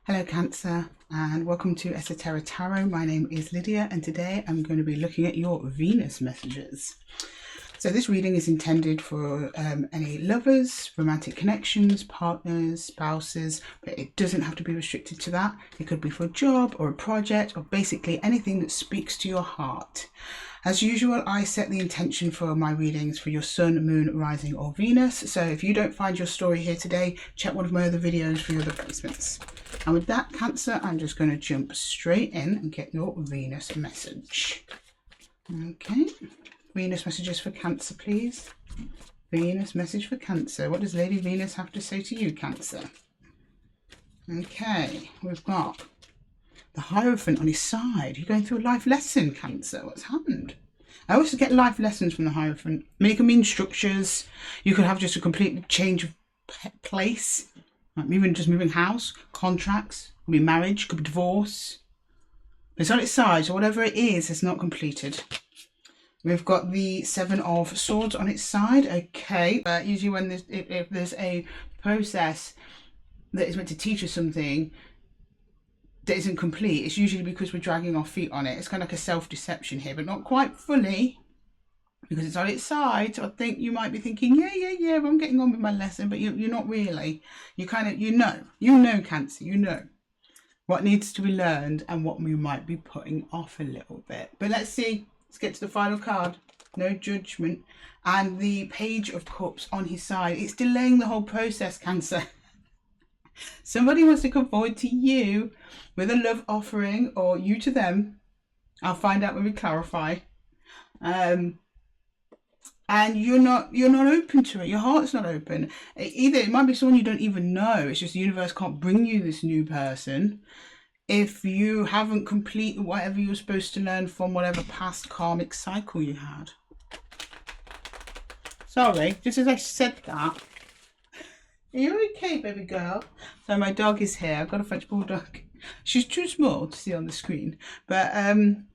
Hello Cancer and welcome to Esotera Tarot. My name is Lydia and today I'm going to be looking at your Venus messages. So this reading is intended for any lovers, romantic connections, partners, spouses, but it doesn't have to be restricted to that. It could be for a job or a project or basically anything that speaks to your heart. As usual, I set the intention for my readings for your Sun, Moon, Rising or Venus. So if you don't find your story here today, check one of my other videos for your other placements. And with that, Cancer, I'm just going to jump straight in and get your Venus message. Okay, Venus messages for Cancer, please. Venus message for Cancer. What does Lady Venus have to say to you, Cancer? Okay, we've got the Hierophant on his side. You're going through a life lesson, Cancer. What's happened? I always get life lessons from the Hierophant. I mean, it can mean structures. You could have just a complete change of place. Like moving house, contracts, could be marriage, could be divorce. But it's on its side, so whatever it is, it's not completed. We've got the Seven of Swords on its side. Okay, usually when if there's a process that is meant to teach us something that isn't complete, it's usually because we're dragging our feet on it. It's kind of like a self-deception here, but not quite fully because it's on its side. So I think you might be thinking, yeah, I'm getting on with my lesson, but you're not really. You kind of, you know, Cancer, you know what needs to be learned and what we might be putting off a little bit. But let's see. Let's get to the final card. No judgment. And the Page of Cups on his side. It's delaying the whole process, Cancer. Somebody wants to come forward to you with a love offering, or you to them. I'll find out when we clarify. And you're not open to it. Your heart's not open. Either it might be someone you don't even know. It's just the universe can't bring you this new person if you haven't completed whatever you're supposed to learn from whatever past karmic cycle you had. Sorry, just as I said that. Are you okay, baby girl? So my dog is here. I've got a French bulldog. She's too small to see on the screen. But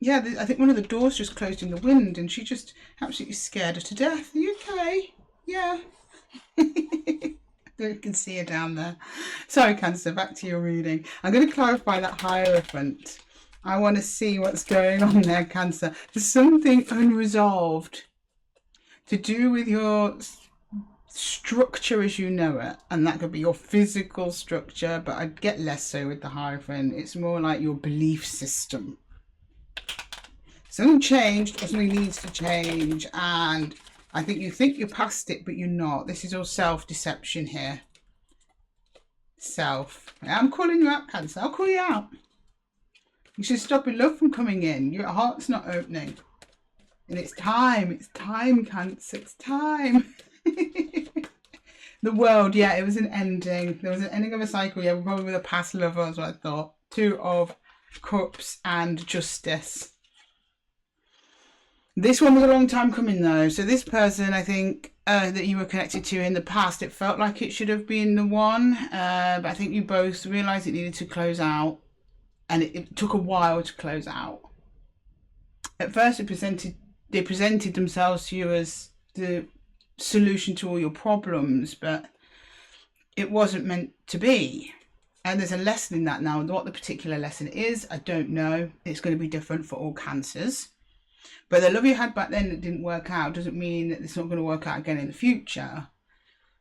yeah, I think one of the doors just closed in the wind and she's just absolutely scared her to death. Are you okay? Yeah. You can see her down there. Sorry, Cancer, back to your reading. I'm going to clarify that Hierophant. I want to see what's going on there, Cancer. There's something unresolved to do with your structure as you know it, and that could be your physical structure, but I'd get less so with the Hierophant. It's more like your belief system. Something changed or something needs to change, and I think you're past it, but you're not. This is all self-deception here. I'm calling you out, Cancer. I'll call you out. You should stop your love from coming in. Your heart's not opening. And it's time. It's time, Cancer. It's time. The World, yeah, it was an ending. There was an ending of a cycle, yeah, probably with a past lover, is what I thought. Two of Cups and Justice. This one was a long time coming though. So this person, I think, that you were connected to in the past, it felt like it should have been the one, but I think you both realised it needed to close out, and it took a while to close out. At first, they presented themselves to you as the solution to all your problems, but it wasn't meant to be. And there's a lesson in that now. What the particular lesson is, I don't know. It's going to be different for all Cancers. But the love you had back then that didn't work out doesn't mean that it's not going to work out again in the future.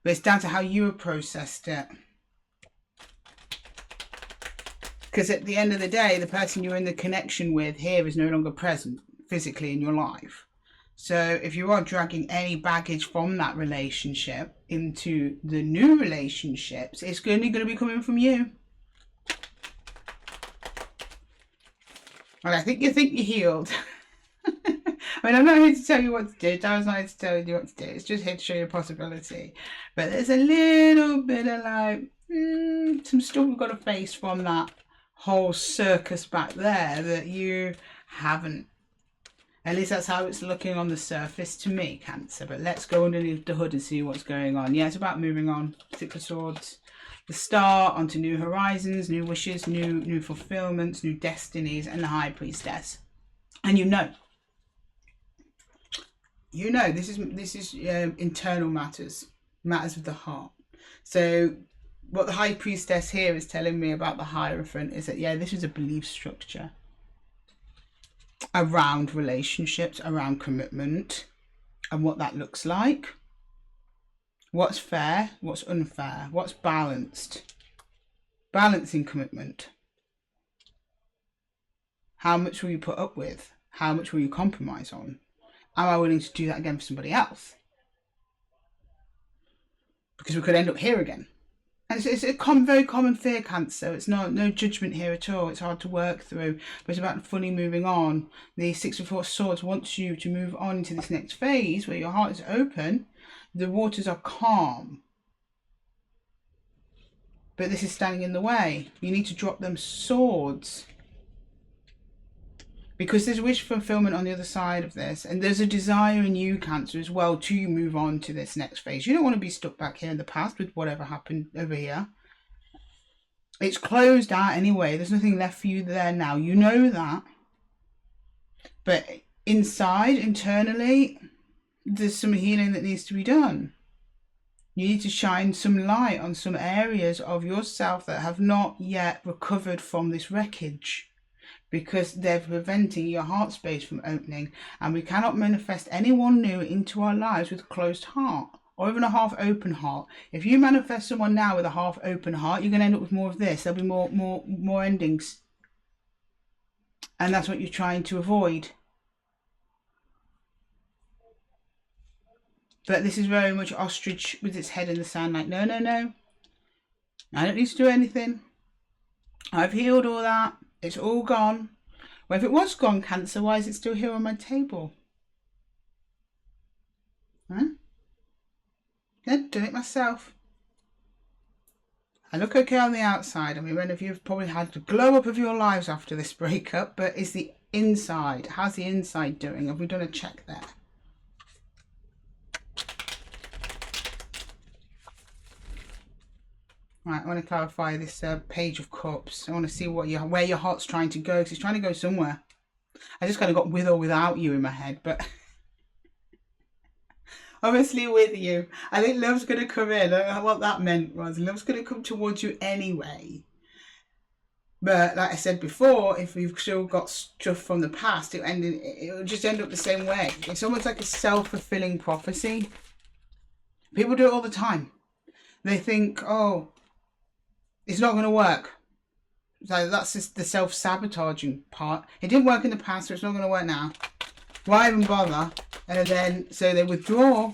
But it's down to how you have processed it. Because at the end of the day, the person you're in the connection with here is no longer present physically in your life. So if you are dragging any baggage from that relationship into the new relationships, it's only going to be coming from you. And I think you're healed. I mean, I'm not here to tell you what to do. Darren's not here to tell you what to do. It's just here to show you a possibility. But there's a little bit of like, some stuff we've got to face from that whole circus back there that you haven't. At least that's how it's looking on the surface to me, Cancer. But let's go underneath the hood and see what's going on. Yeah, it's about moving on. Six of Swords. The Star onto new horizons, new wishes, new fulfillments, new destinies, and the High Priestess. And you know this is internal matters of the heart. So What the High Priestess here is telling me about the Hierophant is that, yeah, this is a belief structure around relationships, around commitment, and what that looks like. What's fair, what's unfair, what's balanced. Balancing commitment. How much will you put up with? How much will you compromise on? Am I willing to do that again for somebody else? Because we could end up here again. And it's a very common fear, Cancer. It's no judgment here at all. It's hard to work through, but it's about fully moving on. The Six of Swords wants you to move on into this next phase where your heart is open, the waters are calm. But this is standing in the way. You need to drop them swords. Because there's wish fulfillment on the other side of this, and there's a desire in you, Cancer, as well, to move on to this next phase. You don't want to be stuck back here in the past with whatever happened over here. It's closed out anyway. There's nothing left for you there now. You know that. But inside, internally, there's some healing that needs to be done. You need to shine some light on some areas of yourself that have not yet recovered from this wreckage, because they're preventing your heart space from opening. And we cannot manifest anyone new into our lives with a closed heart or even a half open heart. If you manifest someone now with a half open heart, you're going to end up with more of this. There'll be more endings, and that's what you're trying to avoid. But this is very much ostrich with its head in the sand, like, no, no, no, I don't need to do anything. I've healed all that. It's all gone. Well, if it was gone, Cancer, why is it still here on my table? Huh? Yeah, done it myself. I look okay on the outside. I mean, many of you have probably had the glow up of your lives after this breakup, but is the inside, how's the inside doing? Have we done a check there? Right, I want to clarify this Page of Cups. I want to see where your heart's trying to go, because it's trying to go somewhere. I just kind of got with or without you in my head, but obviously with you. I think love's going to come in. I don't know what that meant was. Love's going to come towards you anyway. But like I said before, if we've still got stuff from the past, it'll just end up the same way. It's almost like a self-fulfilling prophecy. People do it all the time. They think, oh, it's not going to work. So that's just the self-sabotaging part. It didn't work in the past, so it's not going to work now. Why even bother? And then, so they withdraw.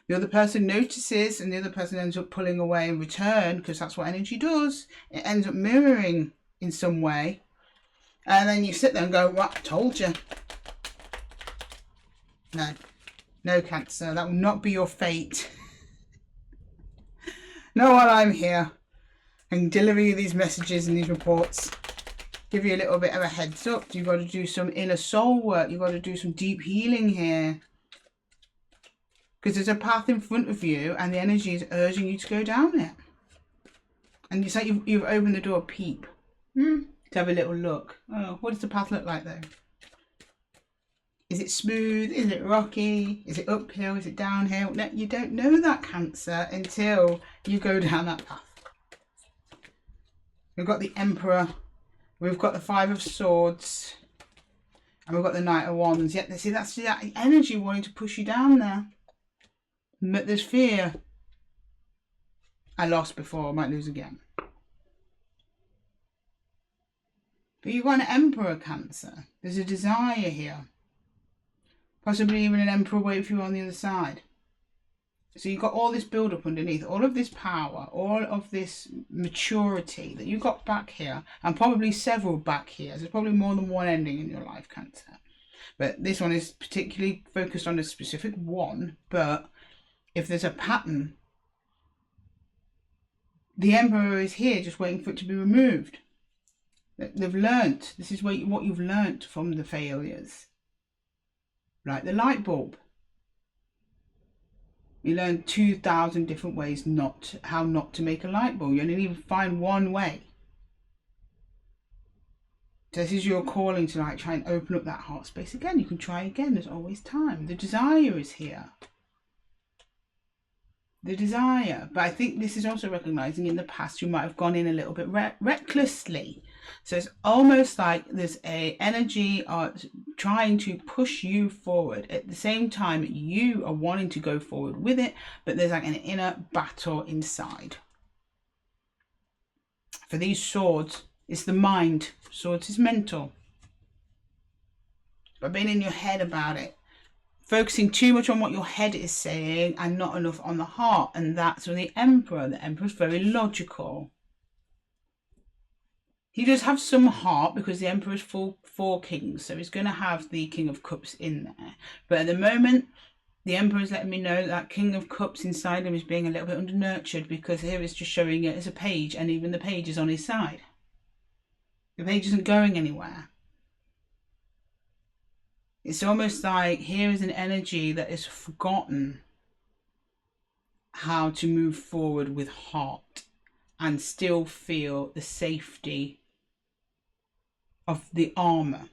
The other person notices, and the other person ends up pulling away in return, because that's what energy does. It ends up mirroring in some way. And then you sit there and go, what? Told you. No. No, Cancer. That will not be your fate. No, while I'm here and deliver you these messages and these reports, give you a little bit of a heads up. You've got to do some inner soul work. You've got to do some deep healing here, because there's a path in front of you and the energy is urging you to go down it. And it's like you've opened the door peep to have a little look. Oh, what does the path look like though? Is it smooth? Is it rocky? Is it uphill? Is it downhill? No, you don't know that, Cancer, until you go down that path. We've got the Emperor, we've got the Five of Swords, and we've got the Knight of Wands. Yet, see, that's that energy wanting to push you down there. But there's fear. I lost before, I might lose again. But you've got an Emperor, Cancer. There's a desire here. Possibly even an Emperor waiting for you on the other side. So you've got all this build-up underneath, all of this power, all of this maturity that you got back here, and probably several back here. There's probably more than one ending in your life, Cancer. But this one is particularly focused on a specific one. But if there's a pattern, the Emperor is here just waiting for it to be removed. They've learnt. This is what you've learnt from the failures. Like the light bulb. You learn 2,000 different ways how not to make a light bulb. You only need to find one way. So this is your calling to like try and open up that heart space again. You can try again. There's always time. The desire is here. the desire. But I think this is also recognizing in the past you might have gone in a little bit recklessly. So it's almost like there's a energy trying to push you forward. At the same time, you are wanting to go forward with it, but there's like an inner battle inside. For these swords, it's the mind. Swords is mental. But being in your head about it, focusing too much on what your head is saying and not enough on the heart. And that's where the Emperor. The Emperor's very logical. He does have some heart because the Emperor is four kings. So he's going to have the King of Cups in there. But at the moment, the Emperor is letting me know that King of Cups inside him is being a little bit under-nurtured, because here it's just showing it as a page, and even the page is on his side. The page isn't going anywhere. It's almost like here is an energy that has forgotten how to move forward with heart and still feel the safety of the armour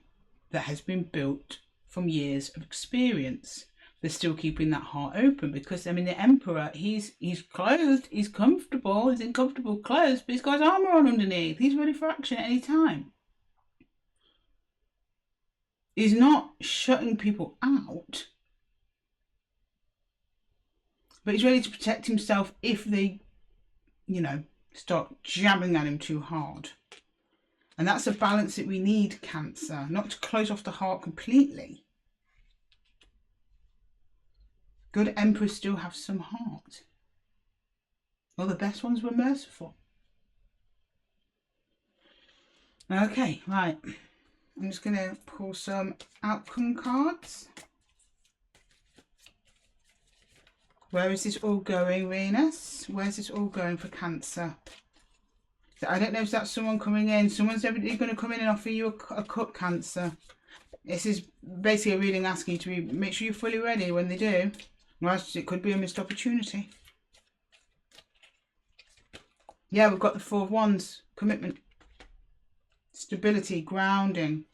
that has been built from years of experience. They're still keeping that heart open, because I mean the Emperor, he's clothed, he's comfortable, he's in comfortable clothes, but he's got his armour on underneath. He's ready for action at any time. He's not shutting people out, but he's ready to protect himself if they, you know, start jabbing at him too hard. And that's a balance that we need, Cancer, not to close off the heart completely. Good emperors still have some heart. Well, the best ones were merciful. Okay, right. I'm just going to pull some outcome cards. Where is this all going, Venus? Where's this all going for Cancer? I don't know if that's someone coming in. Someone's evidently going to come in and offer you a cup, Cancer. This is basically a reading asking you to make sure you're fully ready when they do. Otherwise, it could be a missed opportunity. Yeah, we've got the Four of Wands. Commitment. Stability. Grounding.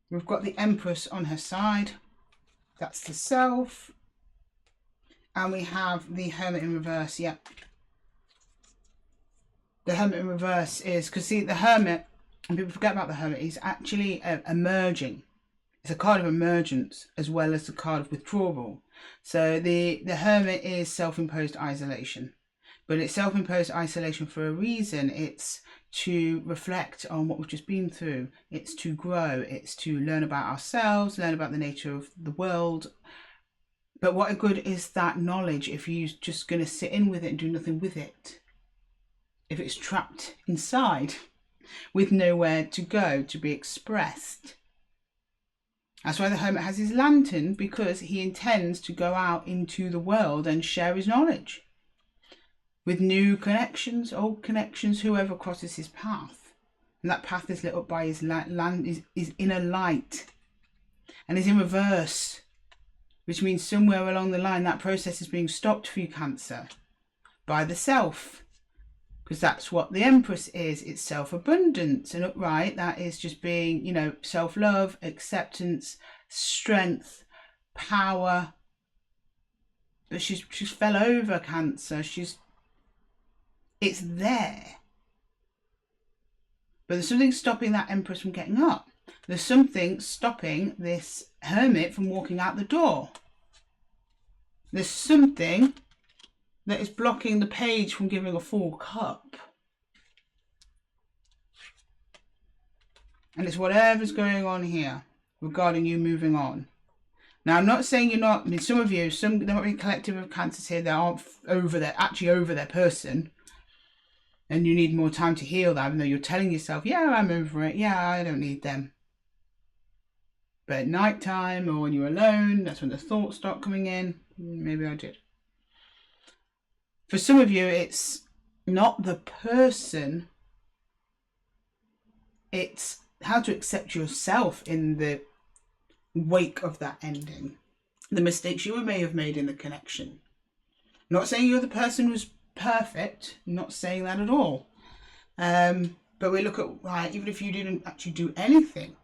We've got the Empress on her side. That's the Self. And we have the Hermit in reverse. Yep. The Hermit in reverse is, because see, the Hermit, and people forget about the Hermit, he's actually emerging. It's a card of emergence as well as the card of withdrawal. So the Hermit is self-imposed isolation. But it's self-imposed isolation for a reason. It's to reflect on what we've just been through. It's to grow. It's to learn about ourselves, learn about the nature of the world. But what good is that knowledge if you're just going to sit in with it and do nothing with it? If it's trapped inside with nowhere to go to be expressed. That's why the Hermit has his lantern, because he intends to go out into the world and share his knowledge with new connections, old connections, whoever crosses his path. And that path is lit up by his his inner light. And is in reverse, which means somewhere along the line that process is being stopped for you, Cancer, by the Self. Because that's what the Empress is. It's self-abundance. And upright, that is just being, you know, self-love, acceptance, strength, power. But she's fell over, Cancer. It's there. But there's something stopping that Empress from getting up. There's something stopping this Hermit from walking out the door. There's something that is blocking the page from giving a full cup. And it's whatever's going on here regarding you moving on. Now, I'm not saying you're not, I mean, some of you, there might be a collective of Cancers here that aren't actually over their person. And you need more time to heal that, even though you're telling yourself, yeah, I'm over it. Yeah, I don't need them. But at night time or when you're alone, that's when the thoughts start coming in. Maybe I did. For some of you, it's not the person. It's how to accept yourself in the wake of that ending. The mistakes you may have made in the connection. Not saying you're the person who's perfect, not saying that at all. But we look at, right, even if you didn't actually do anything,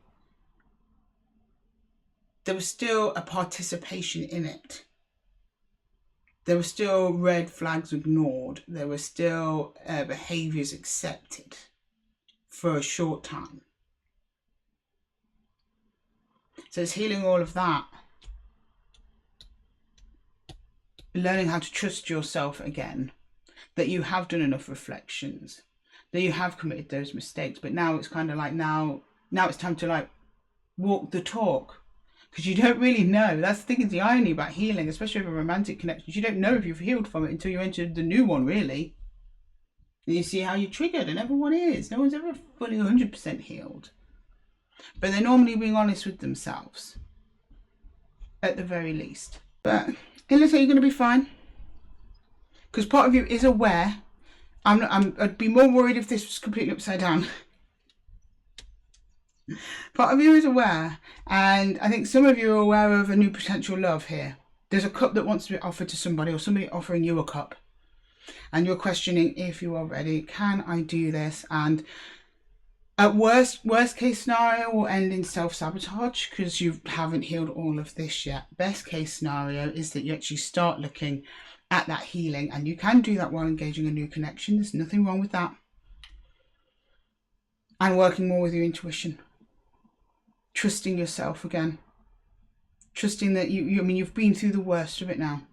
there was still a participation in it. there were still red flags ignored. There were still behaviours accepted for a short time. So it's healing all of that. Learning how to trust yourself again. That you have done enough reflections. That you have committed those mistakes. But now it's kind of like, now it's time to like walk the talk. Because you don't really know. That's the thing, is the irony about healing, especially with romantic connections. You don't know if you've healed from it until you enter the new one, really. And you see how you're triggered, and everyone is. No one's ever fully 100% healed. But they're normally being honest with themselves. At the very least. But it looks like you're going to be fine. Because part of you is aware. I'd be more worried if this was completely upside down. Part of you is aware, and I think some of you are aware of a new potential love here. There's a cup that wants to be offered to somebody, or somebody offering you a cup, and you're questioning if you are ready. Can I do this? And at worst case scenario will end in self-sabotage because you haven't healed all of this yet. Best case scenario is that you actually start looking at that healing, and you can do that while engaging a new connection. There's nothing wrong with that. And working more with your intuition. Trusting yourself again. Trusting that you've been through the worst of it now.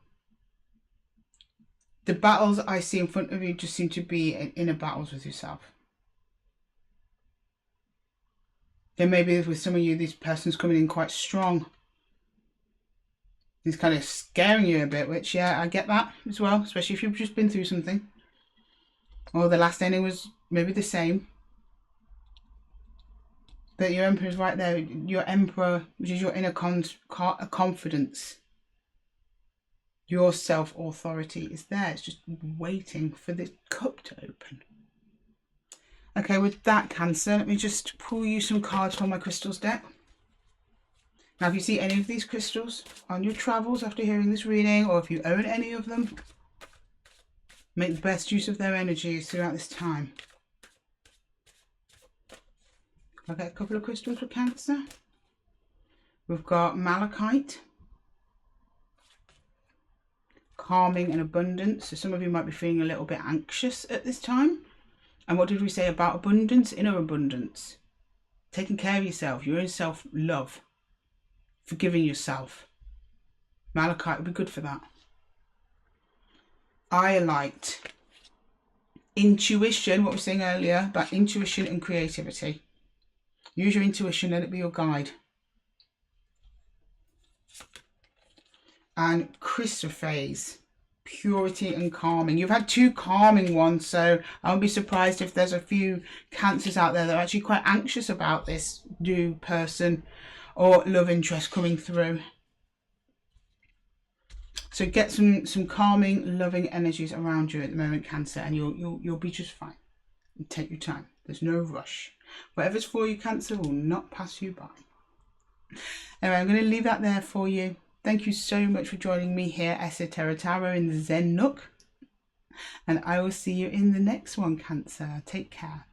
The battles I see in front of you just seem to be inner battles with yourself. Then maybe with some of you, this person's coming in quite strong. He's kind of scaring you a bit, which, yeah, I get that as well, especially if you've just been through something. Or the last ending was maybe the same. But your Emperor is right there. Your Emperor, which is your inner confidence. Your self-authority is there. It's just waiting for this cup to open. Okay, with that, Cancer, let me just pull you some cards from my crystals deck. Now, if you see any of these crystals on your travels after hearing this reading, or if you own any of them, make the best use of their energies throughout this time. I'll get a couple of crystals for Cancer. We've got malachite, calming and abundance. So some of you might be feeling a little bit anxious at this time. And what did we say about abundance? Inner abundance. Taking care of yourself, your own self-love. Forgiving yourself. Malachite would be good for that. Iolite. Intuition, what we were saying earlier about intuition and creativity. Use your intuition, let it be your guide. And chrysoprase, purity and calming. You've had two calming ones, so I won't be surprised if there's a few Cancers out there that are actually quite anxious about this new person or love interest coming through. So get some calming, loving energies around you at the moment, Cancer, and you'll be just fine. Take your time. There's no rush. Whatever's for you, Cancer, will not pass you by. Anyway, I'm going to leave that there for you. Thank you so much for joining me here, Esotera Tarot, in the Zen Nook. And I will see you in the next one, Cancer. Take care.